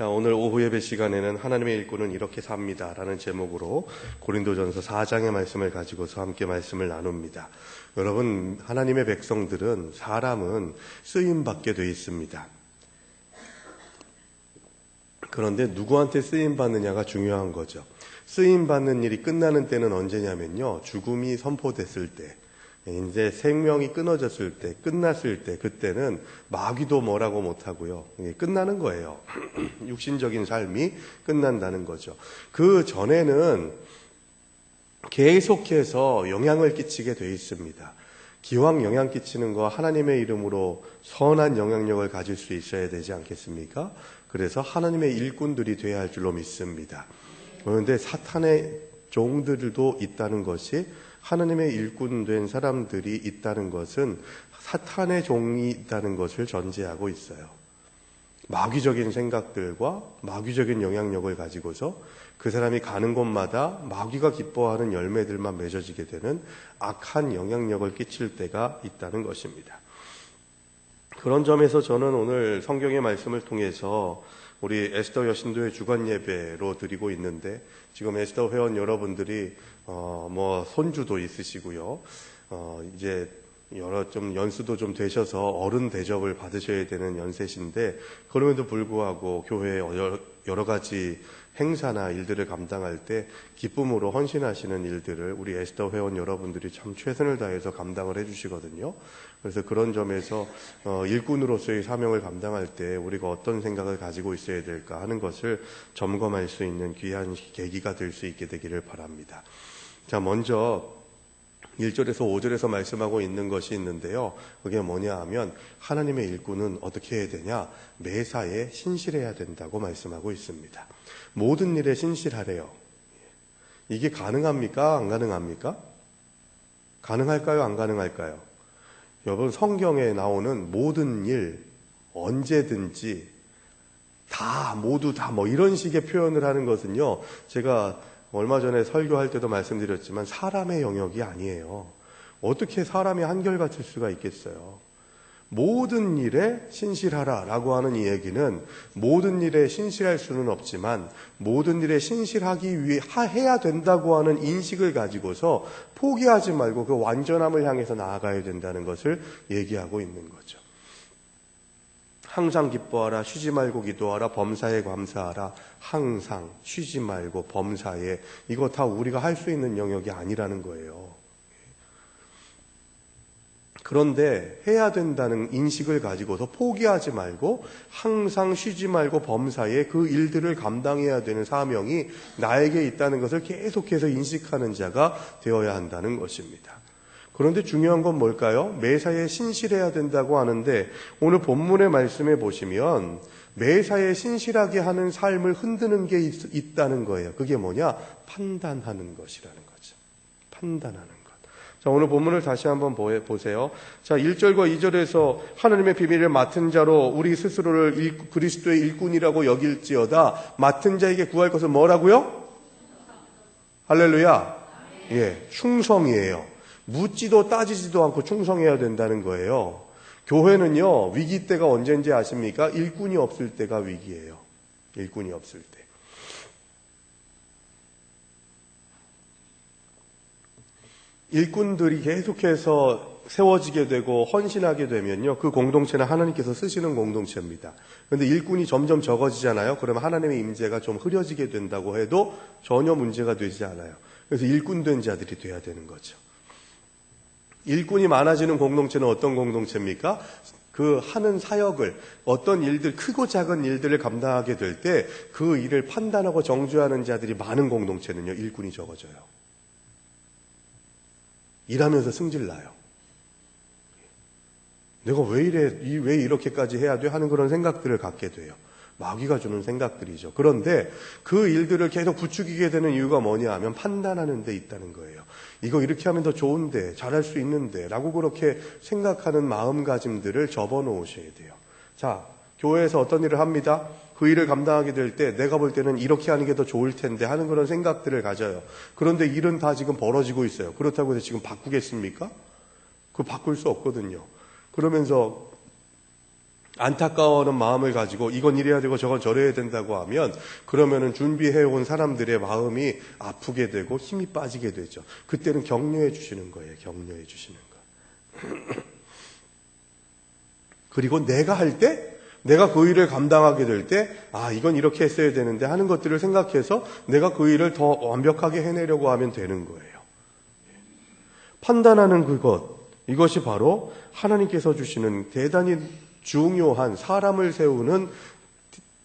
자, 오늘 오후 예배 시간에는 하나님의 일꾼은 이렇게 삽니다 라는 제목으로 고린도전서 4장의 말씀을 가지고서 함께 말씀을 나눕니다. 여러분, 하나님의 백성들은, 사람은 쓰임받게 되어 있습니다. 그런데 누구한테 쓰임받느냐가 중요한 거죠. 쓰임받는 일이 끝나는 때는 언제냐면요, 죽음이 선포됐을 때, 이제 생명이 끊어졌을 때, 끝났을 때, 그때는 마귀도 뭐라고 못하고요, 끝나는 거예요. 육신적인 삶이 끝난다는 거죠. 그 전에는 계속해서 영향을 끼치게 돼 있습니다. 기왕 영향 끼치는 거 하나님의 이름으로 선한 영향력을 가질 수 있어야 되지 않겠습니까? 그래서 하나님의 일꾼들이 돼야 할 줄로 믿습니다. 그런데 사탄의 종들도 있다는 것이, 하나님의 일꾼 된 사람들이 있다는 것은 사탄의 종이 있다는 것을 전제하고 있어요. 마귀적인 생각들과 마귀적인 영향력을 가지고서 그 사람이 가는 곳마다 마귀가 기뻐하는 열매들만 맺어지게 되는 악한 영향력을 끼칠 때가 있다는 것입니다. 그런 점에서 저는 오늘 성경의 말씀을 통해서 우리 에스더 여신도의 주간 예배로 드리고 있는데, 지금 에스더 회원 여러분들이 손주도 있으시고요, 이제 좀 연수도 좀 되셔서 어른 대접을 받으셔야 되는 연세신데, 그럼에도 불구하고 교회에 여러 가지 행사나 일들을 감당할 때 기쁨으로 헌신하시는 일들을 우리 에스더 회원 여러분들이 참 최선을 다해서 감당을 해주시거든요. 그래서 그런 점에서 일꾼으로서의 사명을 감당할 때 우리가 어떤 생각을 가지고 있어야 될까 하는 것을 점검할 수 있는 귀한 계기가 될 수 있게 되기를 바랍니다. 자, 먼저 1절에서 5절에서 말씀하고 있는 것이 있는데요, 그게 뭐냐 하면 하나님의 일꾼은 어떻게 해야 되냐, 매사에 신실해야 된다고 말씀하고 있습니다. 모든 일에 신실하래요. 이게 가능합니까? 안 가능합니까? 가능할까요? 안 가능할까요? 여러분, 성경에 나오는 모든 일, 언제든지 다, 모두 다, 이런 식의 표현을 하는 것은요, 제가 얼마 전에 설교할 때도 말씀드렸지만 사람의 영역이 아니에요. 어떻게 사람이 한결같을 수가 있겠어요? 모든 일에 신실하라 라고 하는 이 얘기는, 모든 일에 신실할 수는 없지만 모든 일에 신실하기 위해 해야 된다고 하는 인식을 가지고서 포기하지 말고 그 완전함을 향해서 나아가야 된다는 것을 얘기하고 있는 거죠. 항상 기뻐하라, 쉬지 말고 기도하라, 범사에 감사하라. 항상 쉬지 말고 범사에, 이거 다 우리가 할 수 있는 영역이 아니라는 거예요. 그런데 해야 된다는 인식을 가지고서 포기하지 말고 항상 쉬지 말고 범사에 그 일들을 감당해야 되는 사명이 나에게 있다는 것을 계속해서 인식하는 자가 되어야 한다는 것입니다. 그런데 중요한 건 뭘까요? 매사에 신실해야 된다고 하는데, 오늘 본문의 말씀에 보시면 매사에 신실하게 하는 삶을 흔드는 게 있다는 거예요. 그게 뭐냐? 판단하는 것이라는 거죠. 판단하는 것. 자, 오늘 본문을 다시 한번 보세요. 자, 1절과 2절에서 하나님의 비밀을 맡은 자로 우리 스스로를 그리스도의 일꾼이라고 여길지어다. 맡은 자에게 구할 것은 뭐라고요? 할렐루야. 예, 충성이에요. 묻지도 따지지도 않고 충성해야 된다는 거예요. 교회는요, 위기 때가 언제인지 아십니까? 일꾼이 없을 때가 위기예요. 일꾼이 없을 때. 일꾼들이 계속해서 세워지게 되고 헌신하게 되면요, 그 공동체는 하나님께서 쓰시는 공동체입니다. 그런데 일꾼이 점점 적어지잖아요. 그러면 하나님의 임재가 좀 흐려지게 된다고 해도 전혀 문제가 되지 않아요. 그래서 일꾼 된 자들이 돼야 되는 거죠. 일꾼이 많아지는 공동체는 어떤 공동체입니까? 그 하는 사역을, 어떤 일들, 크고 작은 일들을 감당하게 될 때 그 일을 판단하고 정죄하는 자들이 많은 공동체는요, 일꾼이 적어져요. 일하면서 승질나요. 내가 왜 이래, 왜 이렇게까지 해야 돼? 하는 그런 생각들을 갖게 돼요. 마귀가 주는 생각들이죠. 그런데 그 일들을 계속 부추기게 되는 이유가 뭐냐 하면 판단하는 데 있다는 거예요. 이거 이렇게 하면 더 좋은데, 잘할 수 있는데 라고 그렇게 생각하는 마음가짐들을 접어놓으셔야 돼요. 자, 교회에서 어떤 일을 합니다. 그 일을 감당하게 될 때 내가 볼 때는 이렇게 하는 게 더 좋을 텐데 하는 그런 생각들을 가져요. 그런데 일은 다 지금 벌어지고 있어요. 그렇다고 해서 지금 바꾸겠습니까? 그거 바꿀 수 없거든요. 그러면서 안타까워하는 마음을 가지고 이건 이래야 되고 저건 저래야 된다고 하면 그러면은 준비해온 사람들의 마음이 아프게 되고 힘이 빠지게 되죠. 그때는 격려해 주시는 거예요. 격려해 주시는 거. 그리고 내가 할 때, 내가 그 일을 감당하게 될 때, 이건 이렇게 했어야 되는데 하는 것들을 생각해서 내가 그 일을 더 완벽하게 해내려고 하면 되는 거예요. 판단하는 이것이 바로 하나님께서 주시는 대단히 중요한, 사람을 세우는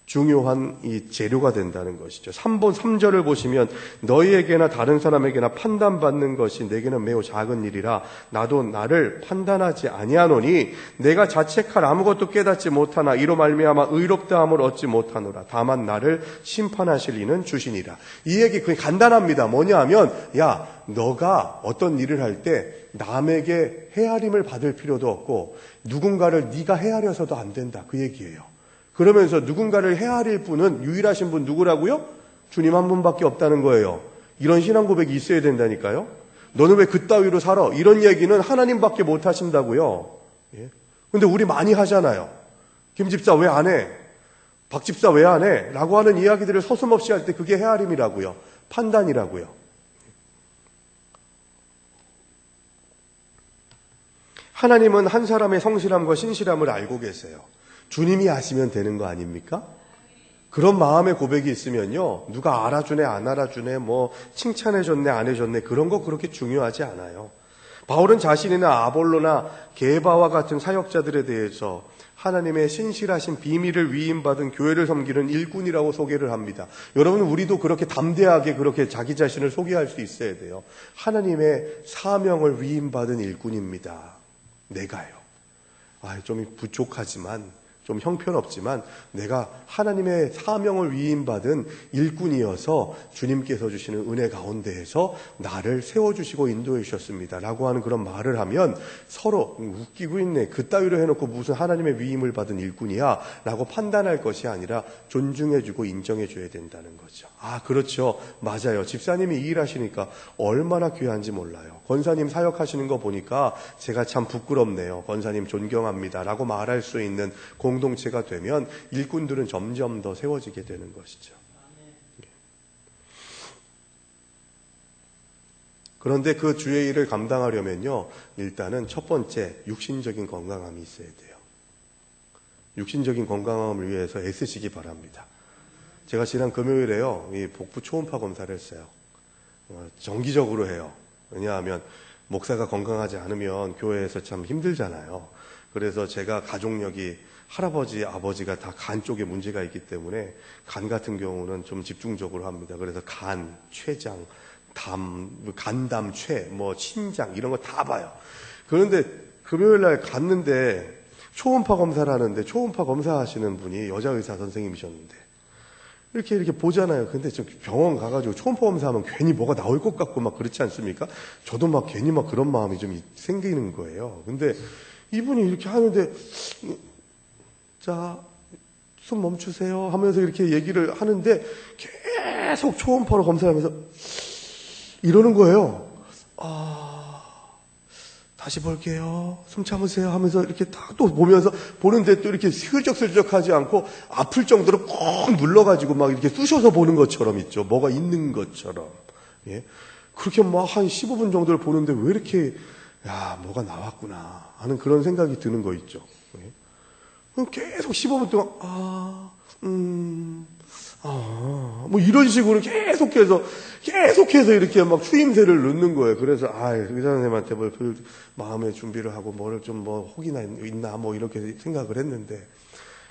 중요한 이 재료가 된다는 것이죠. 3절을 보시면 너희에게나 다른 사람에게나 판단받는 것이 내게는 매우 작은 일이라 나도 나를 판단하지 아니하노니 내가 자책할 아무것도 깨닫지 못하나 이로 말미암아 의롭다함을 얻지 못하노라. 다만 나를 심판하실 이는 주시니라. 이 얘기 그게 간단합니다. 뭐냐 하면 너가 어떤 일을 할 때 남에게 헤아림을 받을 필요도 없고 누군가를 네가 헤아려서도 안 된다. 그 얘기예요. 그러면서 누군가를 헤아릴 분은 유일하신 분 누구라고요? 주님 한 분밖에 없다는 거예요. 이런 신앙 고백이 있어야 된다니까요. 너는 왜 그따위로 살아? 이런 얘기는 하나님밖에 못 하신다고요. 근데 우리 많이 하잖아요. 김 집사 왜 안 해? 박 집사 왜 안 해? 라고 하는 이야기들을 서슴없이 할 때 그게 헤아림이라고요. 판단이라고요. 하나님은 한 사람의 성실함과 신실함을 알고 계세요. 주님이 아시면 되는 거 아닙니까? 그런 마음의 고백이 있으면요, 누가 알아주네 안 알아주네 칭찬해줬네 안 해줬네 그런 거 그렇게 중요하지 않아요. 바울은 자신이나 아볼로나 게바와 같은 사역자들에 대해서 하나님의 신실하신 비밀을 위임받은 교회를 섬기는 일꾼이라고 소개를 합니다. 여러분, 우리도 그렇게 담대하게 그렇게 자기 자신을 소개할 수 있어야 돼요. 하나님의 사명을 위임받은 일꾼입니다. 내가요. 좀 부족하지만, 좀 형편없지만 내가 하나님의 사명을 위임받은 일꾼이어서 주님께서 주시는 은혜 가운데에서 나를 세워주시고 인도해 주셨습니다 라고 하는 그런 말을 하면 서로 웃기고 있네, 그따위로 해놓고 무슨 하나님의 위임을 받은 일꾼이야 라고 판단할 것이 아니라 존중해주고 인정해줘야 된다는 거죠. 그렇죠, 맞아요. 집사님이 이 일하시니까 얼마나 귀한지 몰라요. 권사님 사역하시는 거 보니까 제가 참 부끄럽네요. 권사님 존경합니다 라고 말할 수 있는 공동체가 되면 일꾼들은 점점 더 세워지게 되는 것이죠. 그런데 그 주의 일을 감당하려면요, 일단은 첫 번째 육신적인 건강함이 있어야 돼요. 육신적인 건강함을 위해서 애쓰시기 바랍니다. 제가 지난 금요일에요, 이 복부 초음파 검사를 했어요. 정기적으로 해요. 왜냐하면 목사가 건강하지 않으면 교회에서 참 힘들잖아요. 그래서 제가 가족력이 할아버지, 아버지가 다 간 쪽에 문제가 있기 때문에 간 같은 경우는 좀 집중적으로 합니다. 그래서 간, 췌장, 간담, 췌, 신장 이런 거 다 봐요. 그런데 금요일 날 갔는데 초음파 검사를 하는데 초음파 검사하시는 분이 여자 의사 선생님이셨는데 이렇게 보잖아요. 근데 저 병원 가가지고 초음파 검사하면 괜히 뭐가 나올 것 같고 막 그렇지 않습니까? 저도 괜히 그런 마음이 좀 생기는 거예요. 근데 이분이 이렇게 하는데 자, 숨 멈추세요 하면서 이렇게 얘기를 하는데 계속 초음파로 검사하면서 이러는 거예요. 다시 볼게요. 숨 참으세요 하면서 이렇게 딱 또 보면서 보는데 또 이렇게 슬쩍슬쩍 하지 않고 아플 정도로 꼭 눌러가지고 막 이렇게 쑤셔서 보는 것처럼 있죠. 뭐가 있는 것처럼. 그렇게 한 15분 정도를 보는데 왜 이렇게 뭐가 나왔구나 하는 그런 생각이 드는 거 있죠. 계속 15분 동안 이런 식으로 계속해서 이렇게 막 추임새를 넣는 거예요. 그래서 의사 선생님한테 마음의 준비를 하고 뭐를 좀 혹이나 있나 이렇게 생각을 했는데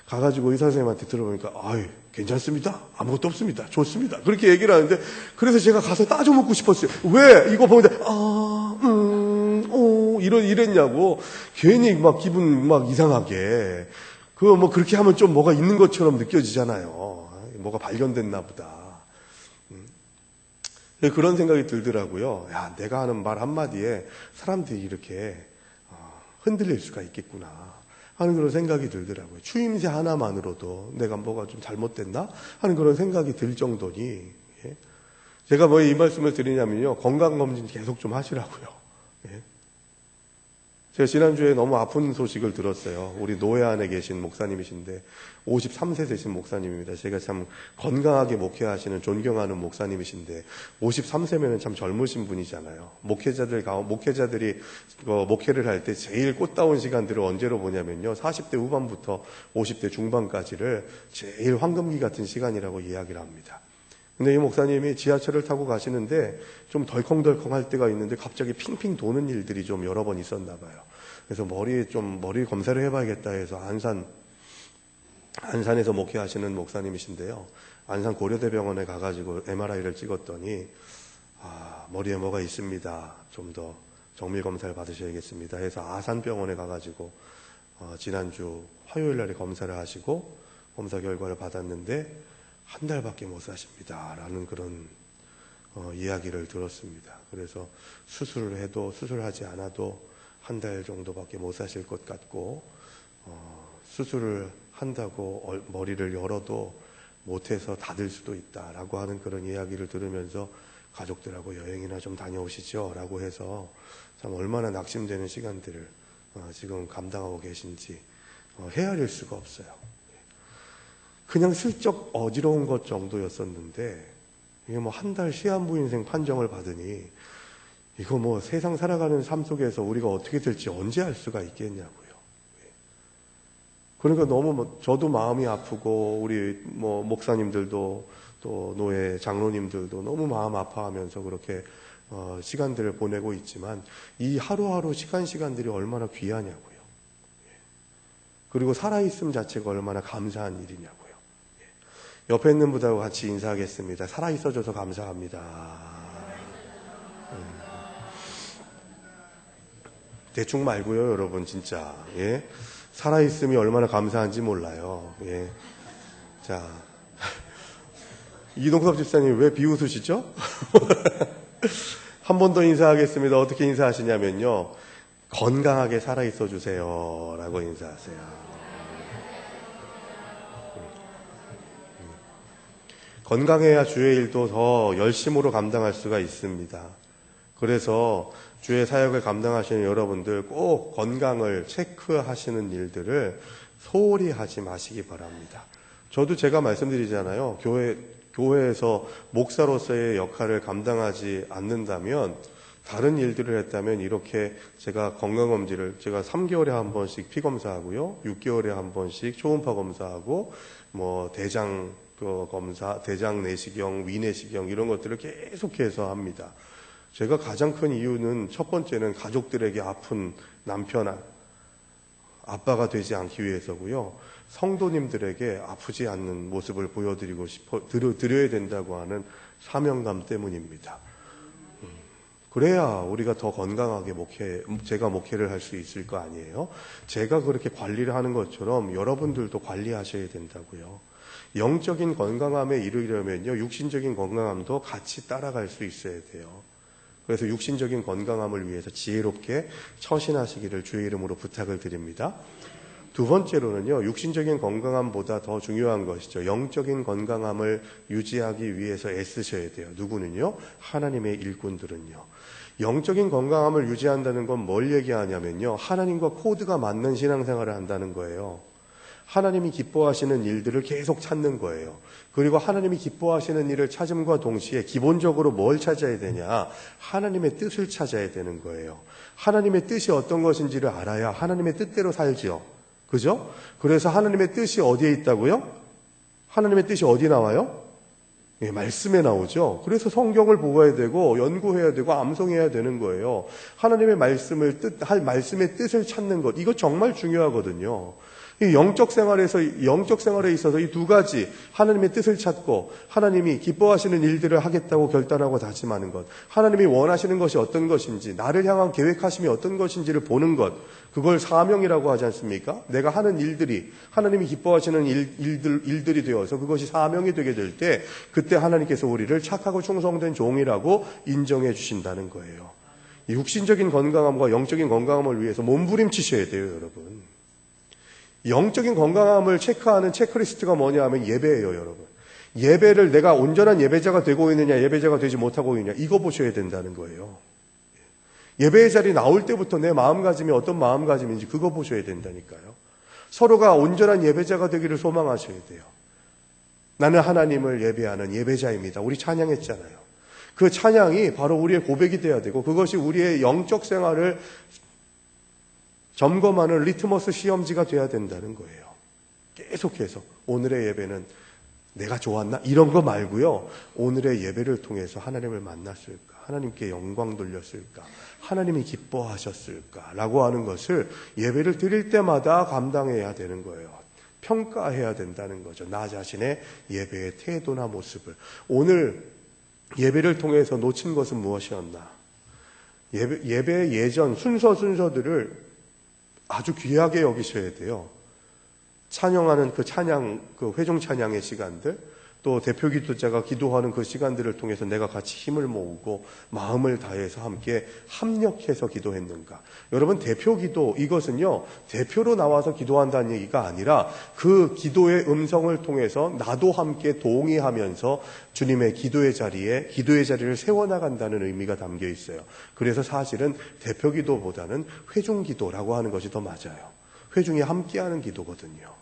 가가지고 의사 선생님한테 들어보니까 괜찮습니다. 아무것도 없습니다. 좋습니다. 그렇게 얘기를 하는데 그래서 제가 가서 따져 묻고 싶었어요. 왜 이거 보는데 이랬냐고. 괜히 기분 이상하게. 그렇게 하면 좀 뭐가 있는 것처럼 느껴지잖아요. 뭐가 발견됐나 보다. 그런 생각이 들더라고요. 내가 하는 말 한마디에 사람들이 이렇게 흔들릴 수가 있겠구나 하는 그런 생각이 들더라고요. 추임새 하나만으로도 내가 뭐가 좀 잘못됐나 하는 그런 생각이 들 정도니, 제가 이 말씀을 드리냐면요, 건강검진 계속 좀 하시라고요. 제가 지난주에 너무 아픈 소식을 들었어요. 우리 노회 안에 계신 목사님이신데 53세 되신 목사님입니다. 제가 참 건강하게 목회하시는 존경하는 목사님이신데 53세면 참 젊으신 분이잖아요. 목회자들이 목회를 할 때 제일 꽃다운 시간들을 언제로 보냐면요. 40대 후반부터 50대 중반까지를 제일 황금기 같은 시간이라고 이야기를 합니다. 근데 이 목사님이 지하철을 타고 가시는데 좀 덜컹덜컹 할 때가 있는데 갑자기 핑핑 도는 일들이 좀 여러 번 있었나 봐요. 그래서 머리 검사를 해봐야겠다 해서 안산에서 목회하시는 목사님이신데요. 안산 고려대병원에 가가지고 MRI를 찍었더니 머리에 뭐가 있습니다. 좀 더 정밀 검사를 받으셔야겠습니다 해서 아산병원에 가가지고 지난주 화요일 날에 검사를 하시고 검사 결과를 받았는데 한 달밖에 못 사십니다 라는 그런 이야기를 들었습니다. 그래서 수술을 해도 수술하지 않아도 한 달 정도밖에 못 사실 것 같고 수술을 한다고 머리를 열어도 못해서 닫을 수도 있다라고 하는 그런 이야기를 들으면서 가족들하고 여행이나 좀 다녀오시죠 라고 해서 참 얼마나 낙심되는 시간들을 지금 감당하고 계신지 헤아릴 수가 없어요. 그냥 슬쩍 어지러운 것 정도였었는데 이게 뭐 한 달 시한부 인생 판정을 받으니 이거 뭐 세상 살아가는 삶 속에서 우리가 어떻게 될지 언제 알 수가 있겠냐고요. 그러니까 너무 저도 마음이 아프고 우리 목사님들도 또 노예 장로님들도 너무 마음 아파하면서 그렇게 시간들을 보내고 있지만 이 하루하루 시간들이 얼마나 귀하냐고요. 그리고 살아있음 자체가 얼마나 감사한 일이냐고요. 옆에 있는 분하고 같이 인사하겠습니다. 살아있어줘서 감사합니다. 대충 말고요, 여러분, 진짜. 예? 살아있음이 얼마나 감사한지 몰라요. 예. 자. 이동섭 집사님 왜 비웃으시죠? 한 번 더 인사하겠습니다. 어떻게 인사하시냐면요. 건강하게 살아있어 주세요. 라고 인사하세요. 건강해야 주의 일도 더 열심으로 감당할 수가 있습니다. 그래서 주의 사역을 감당하시는 여러분들 꼭 건강을 체크하시는 일들을 소홀히 하지 마시기 바랍니다. 저도 제가 말씀드리잖아요. 교회에서 목사로서의 역할을 감당하지 않는다면 다른 일들을 했다면 이렇게 제가 건강검진을 제가 3개월에 한 번씩 피검사하고요. 6개월에 한 번씩 초음파 검사하고 대장 검사, 대장 내시경, 위내시경 이런 것들을 계속해서 합니다. 제가 가장 큰 이유는 첫 번째는 가족들에게 아픈 남편, 아빠가 되지 않기 위해서고요. 성도님들에게 아프지 않는 모습을 보여드리고 드려야 된다고 하는 사명감 때문입니다. 그래야 우리가 더 건강하게 제가 목회를 할 수 있을 거 아니에요? 제가 그렇게 관리를 하는 것처럼 여러분들도 관리하셔야 된다고요. 영적인 건강함에 이르려면요, 육신적인 건강함도 같이 따라갈 수 있어야 돼요. 그래서 육신적인 건강함을 위해서 지혜롭게 처신하시기를 주의 이름으로 부탁을 드립니다. 두 번째로는요, 육신적인 건강함보다 더 중요한 것이죠. 영적인 건강함을 유지하기 위해서 애쓰셔야 돼요. 누구는요? 하나님의 일꾼들은요. 영적인 건강함을 유지한다는 건 뭘 얘기하냐면요, 하나님과 코드가 맞는 신앙생활을 한다는 거예요. 하나님이 기뻐하시는 일들을 계속 찾는 거예요. 그리고 하나님이 기뻐하시는 일을 찾음과 동시에 기본적으로 뭘 찾아야 되냐? 하나님의 뜻을 찾아야 되는 거예요. 하나님의 뜻이 어떤 것인지를 알아야 하나님의 뜻대로 살지요. 그죠? 그래서 하나님의 뜻이 어디에 있다고요? 하나님의 뜻이 어디 나와요? 예, 말씀에 나오죠. 그래서 성경을 보아야 되고 연구해야 되고 암송해야 되는 거예요. 하나님의 말씀의 뜻을 찾는 것, 이거 정말 중요하거든요. 이 영적 생활에 있어서 이 두 가지, 하나님의 뜻을 찾고 하나님이 기뻐하시는 일들을 하겠다고 결단하고 다짐하는 것, 하나님이 원하시는 것이 어떤 것인지, 나를 향한 계획하심이 어떤 것인지를 보는 것, 그걸 사명이라고 하지 않습니까? 내가 하는 일들이 하나님이 기뻐하시는 일들이 되어서 그것이 사명이 되게 될 때, 그때 하나님께서 우리를 착하고 충성된 종이라고 인정해 주신다는 거예요. 이 육신적인 건강함과 영적인 건강함을 위해서 몸부림치셔야 돼요, 여러분. 영적인 건강함을 체크하는 체크리스트가 뭐냐 하면 예배예요, 여러분. 예배를 내가 온전한 예배자가 되고 있느냐, 예배자가 되지 못하고 있느냐, 이거 보셔야 된다는 거예요. 예배의 자리 나올 때부터 내 마음가짐이 어떤 마음가짐인지 그거 보셔야 된다니까요. 서로가 온전한 예배자가 되기를 소망하셔야 돼요. 나는 하나님을 예배하는 예배자입니다. 우리 찬양했잖아요. 그 찬양이 바로 우리의 고백이 돼야 되고 그것이 우리의 영적 생활을 점검하는 리트머스 시험지가 돼야 된다는 거예요. 계속해서 오늘의 예배는 내가 좋았나? 이런 거 말고요. 오늘의 예배를 통해서 하나님을 만났을까? 하나님께 영광 돌렸을까? 하나님이 기뻐하셨을까? 라고 하는 것을 예배를 드릴 때마다 감당해야 되는 거예요. 평가해야 된다는 거죠. 나 자신의 예배의 태도나 모습을. 오늘 예배를 통해서 놓친 것은 무엇이었나? 예배의 예전 순서들을 아주 귀하게 여기셔야 돼요. 찬양하는 그 찬양, 그 회중 찬양의 시간들, 또 대표 기도자가 기도하는 그 시간들을 통해서 내가 같이 힘을 모으고 마음을 다해서 함께 합력해서 기도했는가. 여러분, 대표 기도, 이것은요, 대표로 나와서 기도한다는 얘기가 아니라 그 기도의 음성을 통해서 나도 함께 동의하면서 주님의 기도의 자리를 세워나간다는 의미가 담겨 있어요. 그래서 사실은 대표 기도보다는 회중 기도라고 하는 것이 더 맞아요. 회중이 함께하는 기도거든요.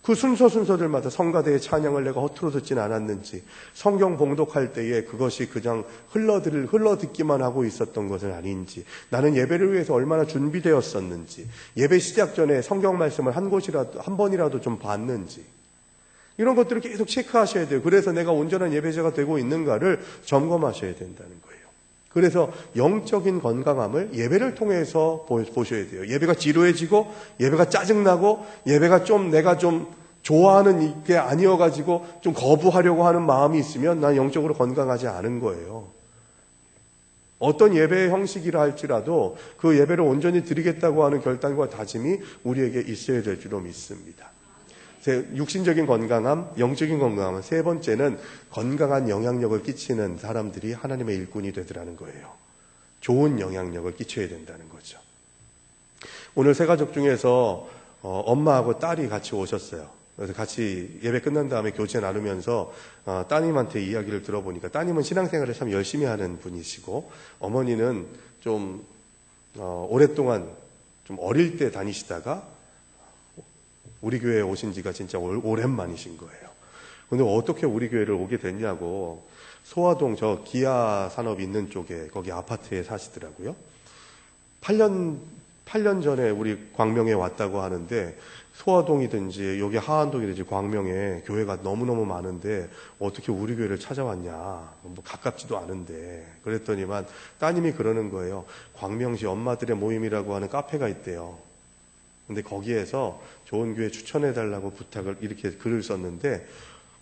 그 순서들마다 성가대의 찬양을 내가 허투루 듣진 않았는지, 성경 봉독할 때에 그것이 그냥 흘러듣기만 하고 있었던 것은 아닌지, 나는 예배를 위해서 얼마나 준비되었었는지, 예배 시작 전에 성경 말씀을 한 번이라도 좀 봤는지, 이런 것들을 계속 체크하셔야 돼요. 그래서 내가 온전한 예배자가 되고 있는가를 점검하셔야 된다는 거예요. 그래서 영적인 건강함을 예배를 통해서 보셔야 돼요. 예배가 지루해지고 예배가 짜증나고 예배가 내가 좀 좋아하는 게 아니어가지고 좀 거부하려고 하는 마음이 있으면 난 영적으로 건강하지 않은 거예요. 어떤 예배의 형식이라 할지라도 그 예배를 온전히 드리겠다고 하는 결단과 다짐이 우리에게 있어야 될 줄로 믿습니다. 육신적인 건강함, 영적인 건강함, 세 번째는 건강한 영향력을 끼치는 사람들이 하나님의 일꾼이 되더라는 거예요. 좋은 영향력을 끼쳐야 된다는 거죠. 오늘 세 가족 중에서 엄마하고 딸이 같이 오셨어요. 그래서 같이 예배 끝난 다음에 교제 나누면서 따님한테 이야기를 들어보니까 따님은 신앙생활을 참 열심히 하는 분이시고 어머니는 좀 오랫동안 좀 어릴 때 다니시다가 우리 교회에 오신 지가 진짜 오랜만이신 거예요. 근데 어떻게 우리 교회를 오게 됐냐고, 소화동 저 기아 산업 있는 쪽에 거기 아파트에 사시더라고요. 8년 전에 우리 광명에 왔다고 하는데, 소화동이든지 여기 하안동이든지 광명에 교회가 너무너무 많은데 어떻게 우리 교회를 찾아왔냐, 뭐 가깝지도 않은데. 그랬더니만 따님이 그러는 거예요. 광명시 엄마들의 모임이라고 하는 카페가 있대요. 근데 거기에서 좋은 교회 추천해달라고 부탁을 이렇게 글을 썼는데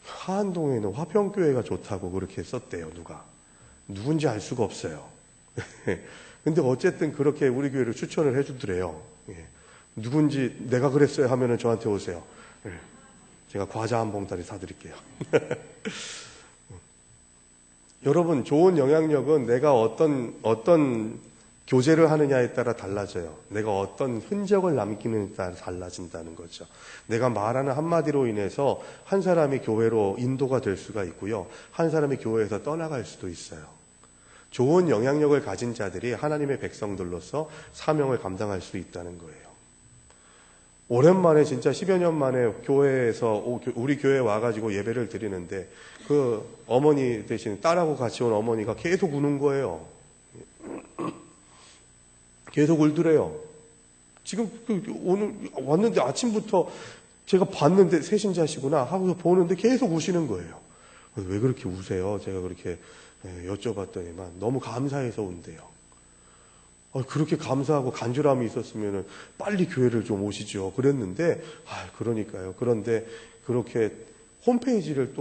하안동에는 화평교회가 좋다고 그렇게 썼대요. 누군지 알 수가 없어요. 근데 어쨌든 그렇게 우리 교회를 추천을 해주더래요. 누군지 내가 그랬어요 하면은 저한테 오세요. 제가 과자 한 봉다리 사드릴게요. 여러분, 좋은 영향력은 내가 어떤 교제를 하느냐에 따라 달라져요. 내가 어떤 흔적을 남기느냐에 따라 달라진다는 거죠. 내가 말하는 한마디로 인해서 한 사람이 교회로 인도가 될 수가 있고요. 한 사람이 교회에서 떠나갈 수도 있어요. 좋은 영향력을 가진 자들이 하나님의 백성들로서 사명을 감당할 수 있다는 거예요. 오랜만에 진짜 10여 년 만에 교회에서 우리 교회에 와가지고 예배를 드리는데 그 어머니 대신 딸하고 같이 온 어머니가 계속 우는 거예요. 계속 울더래요. 지금 오늘 왔는데 아침부터 제가 봤는데 세신자시구나 하고 보는데 계속 우시는 거예요. 왜 그렇게 우세요? 제가 그렇게 여쭤봤더니만 너무 감사해서 운대요. 그렇게 감사하고 간절함이 있었으면 빨리 교회를 좀 오시죠. 그랬는데 그러니까요. 그런데 그렇게 홈페이지를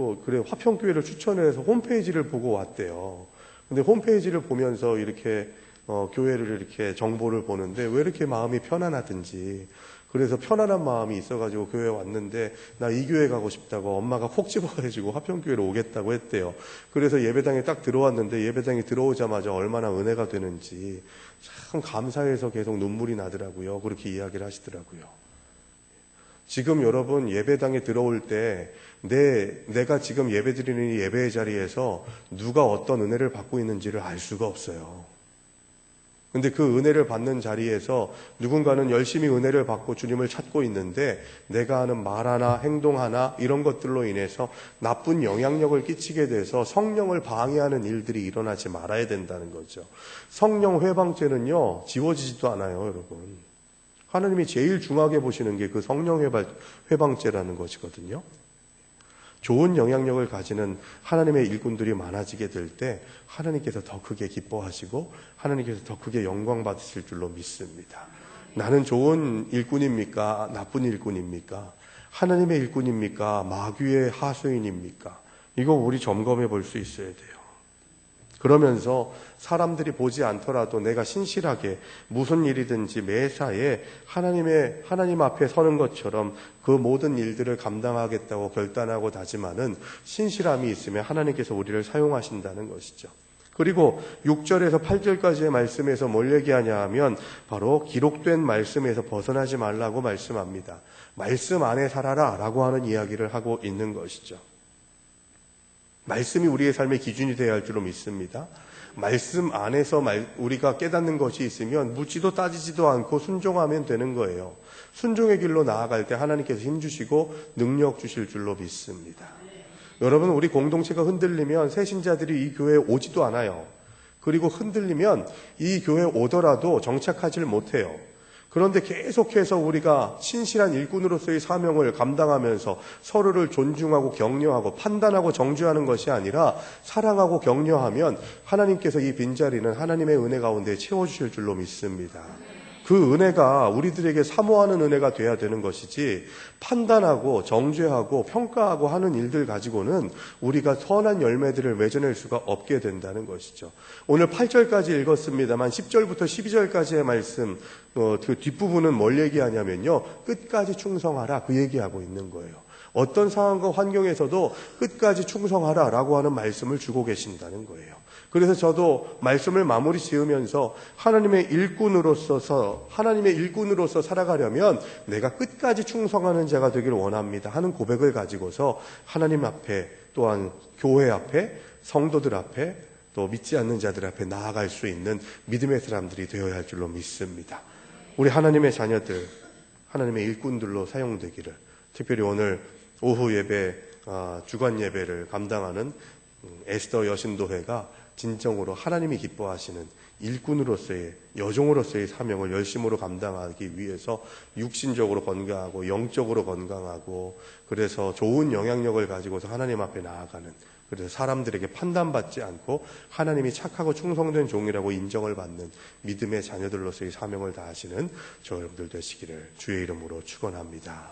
화평교회를 추천해서 홈페이지를 보고 왔대요. 근데 홈페이지를 보면서 이렇게 교회를 이렇게 정보를 보는데 왜 이렇게 마음이 편안하든지, 그래서 편안한 마음이 있어가지고 교회에 왔는데 나 이 교회 가고 싶다고 엄마가 콕 집어가지고 화평교회로 오겠다고 했대요. 그래서 예배당에 딱 들어왔는데 예배당에 들어오자마자 얼마나 은혜가 되는지 참 감사해서 계속 눈물이 나더라고요. 그렇게 이야기를 하시더라고요. 지금 여러분 예배당에 들어올 때 내가 지금 예배드리는 이 예배의 자리에서 누가 어떤 은혜를 받고 있는지를 알 수가 없어요. 근데 그 은혜를 받는 자리에서 누군가는 열심히 은혜를 받고 주님을 찾고 있는데 내가 하는 말 하나 행동 하나 이런 것들로 인해서 나쁜 영향력을 끼치게 돼서 성령을 방해하는 일들이 일어나지 말아야 된다는 거죠. 성령 회방죄는요 지워지지도 않아요, 여러분. 하나님이 제일 중하게 보시는 게 그 성령 회방죄라는 것이거든요. 좋은 영향력을 가지는 하나님의 일꾼들이 많아지게 될 때 하나님께서 더 크게 기뻐하시고 하나님께서 더 크게 영광 받으실 줄로 믿습니다. 나는 좋은 일꾼입니까? 나쁜 일꾼입니까? 하나님의 일꾼입니까? 마귀의 하수인입니까? 이거 우리 점검해 볼 수 있어야 돼요. 그러면서 사람들이 보지 않더라도 내가 신실하게 무슨 일이든지 매사에 하나님 앞에 서는 것처럼 그 모든 일들을 감당하겠다고 결단하고 다짐하는 신실함이 있으면 하나님께서 우리를 사용하신다는 것이죠. 그리고 6절에서 8절까지의 말씀에서 뭘 얘기하냐 하면 바로 기록된 말씀에서 벗어나지 말라고 말씀합니다. 말씀 안에 살아라 라고 하는 이야기를 하고 있는 것이죠. 말씀이 우리의 삶의 기준이 되어야 할 줄로 믿습니다. 말씀 안에서 우리가 깨닫는 것이 있으면 묻지도 따지지도 않고 순종하면 되는 거예요. 순종의 길로 나아갈 때 하나님께서 힘주시고 능력 주실 줄로 믿습니다. 여러분, 우리 공동체가 흔들리면 새신자들이 이 교회에 오지도 않아요. 그리고 흔들리면 이 교회에 오더라도 정착하지를 못해요. 그런데 계속해서 우리가 신실한 일꾼으로서의 사명을 감당하면서 서로를 존중하고 격려하고 판단하고 정죄하는 것이 아니라 사랑하고 격려하면 하나님께서 이 빈자리는 하나님의 은혜 가운데 채워주실 줄로 믿습니다. 그 은혜가 우리들에게 사모하는 은혜가 돼야 되는 것이지 판단하고 정죄하고 평가하고 하는 일들 가지고는 우리가 선한 열매들을 맺어낼 수가 없게 된다는 것이죠. 오늘 8절까지 읽었습니다만 10절부터 12절까지의 말씀 그 뒷부분은 뭘 얘기하냐면요, 끝까지 충성하라 그 얘기하고 있는 거예요. 어떤 상황과 환경에서도 끝까지 충성하라 라고 하는 말씀을 주고 계신다는 거예요. 그래서 저도 말씀을 마무리 지으면서 하나님의 일꾼으로서 살아가려면 내가 끝까지 충성하는 자가 되기를 원합니다 하는 고백을 가지고서 하나님 앞에, 또한 교회 앞에, 성도들 앞에, 또 믿지 않는 자들 앞에 나아갈 수 있는 믿음의 사람들이 되어야 할 줄로 믿습니다. 우리 하나님의 자녀들, 하나님의 일꾼들로 사용되기를, 특별히 오늘 오후 예배, 주간 예배를 감당하는 에스더 여신도회가 진정으로 하나님이 기뻐하시는 일꾼으로서의, 여종으로서의 사명을 열심으로 감당하기 위해서 육신적으로 건강하고 영적으로 건강하고, 그래서 좋은 영향력을 가지고서 하나님 앞에 나아가는, 그래서 사람들에게 판단받지 않고 하나님이 착하고 충성된 종이라고 인정을 받는 믿음의 자녀들로서의 사명을 다하시는 저 여러분들 되시기를 주의 이름으로 축원합니다.